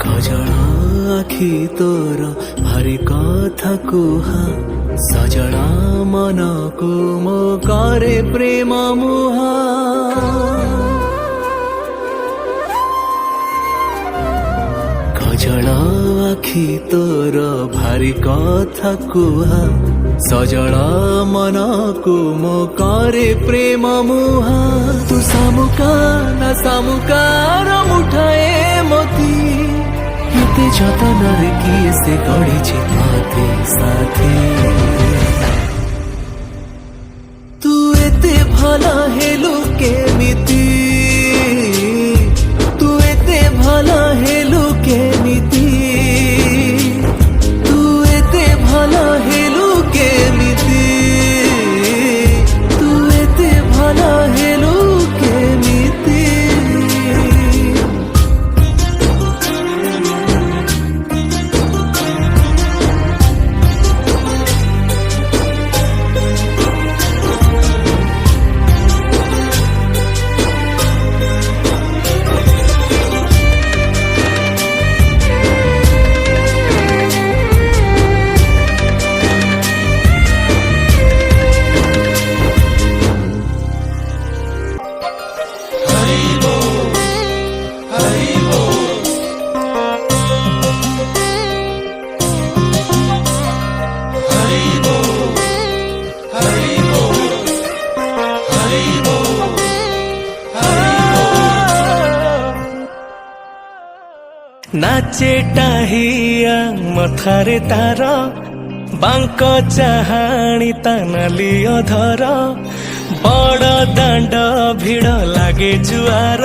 खजड़ा आखि तोर भारी कथा कुहा सजड़ा मन को मो करे प्रेम मुहा खजड़ा आखि तोर भारी कथा कुहा सजड़ा मन को मो करे प्रेम मुहा तू सामुका ना सामुकार मुठाए मोती केते जतन रे किए से गढ़ी साथे साथे तू एते भला हेलु केमिति तू एते भला हेलु केमिति तू एते भला हेलु केमिति तू एते भला हेलु केमिति नाचे टाहिया मथारे तार बांक चाहाणी तानाली अधर बड़ दांड भिड़ लागे जुआर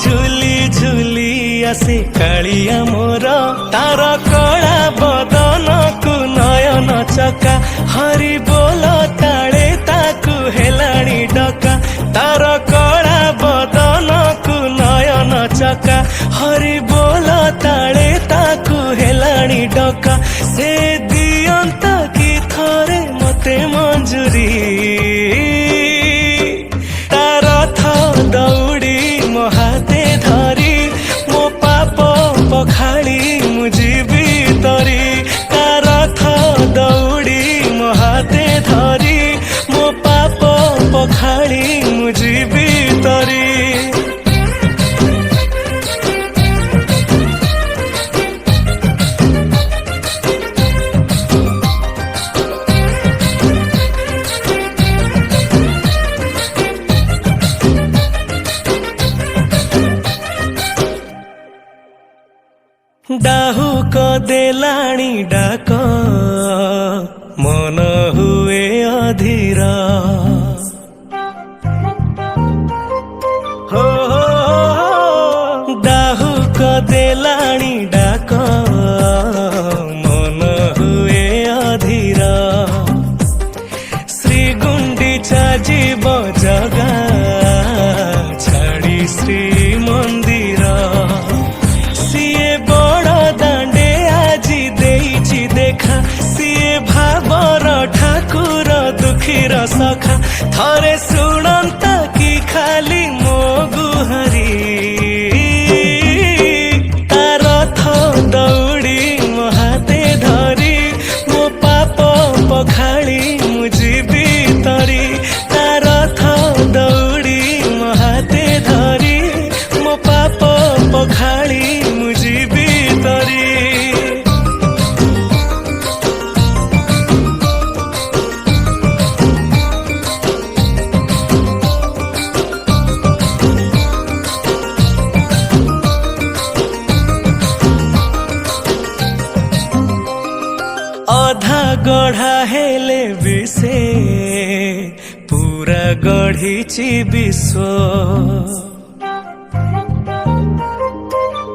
झुली झुली आसे कालिया मोर तार कड़ा बदन को नयन चका हरि बोल ताले ताकू हेलाणी डका तार कड़ा बदन को नयन चका हरि बोल ताले ताकू हेलाणी डका से दियंत की थरे मते मंजूरी तार थ दौड़ी मो हाथे धरी मो पाप पखाड़ी मुझी भीतरी तार थ दौड़ी मो हाथे धरी मो पाप पखाड़ी मुझी भीतरी डाहु को देलाणी डाक मन हुए अधीर हो डाहु को देलाणी डाक मन हुए अधीर श्री गुंडीचा जीव जगा छाड़ी श्री मंदिर देखा सीए भावर ठाकुर दुखीर सखा थरे शुणंता कि खाली मो गुहारी तार थ दौड़ी मो हाथे धरी मो पाप पखाड़ी मुझी भीतरी तार थ दौड़ी मो हाथे धरी मो पाप पखाड़ी मुझी भीतरी अधा गढ़ा हेले विषे पूरा गढ़ीची विश्व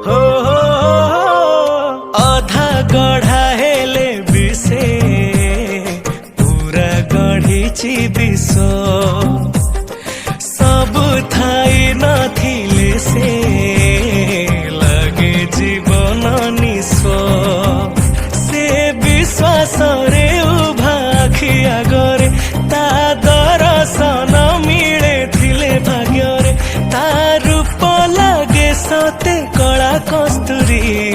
हो अधा गढ़ा हेले विषे पूरा गढ़ीची विश्व सब थाई नथिले से लगे जीवन निस्व विश्वास रे उभा आखि आगरे ता दर्शन मिले थिले भाग्य रे ता रूप लागे सते कला कस्त बाँसुरी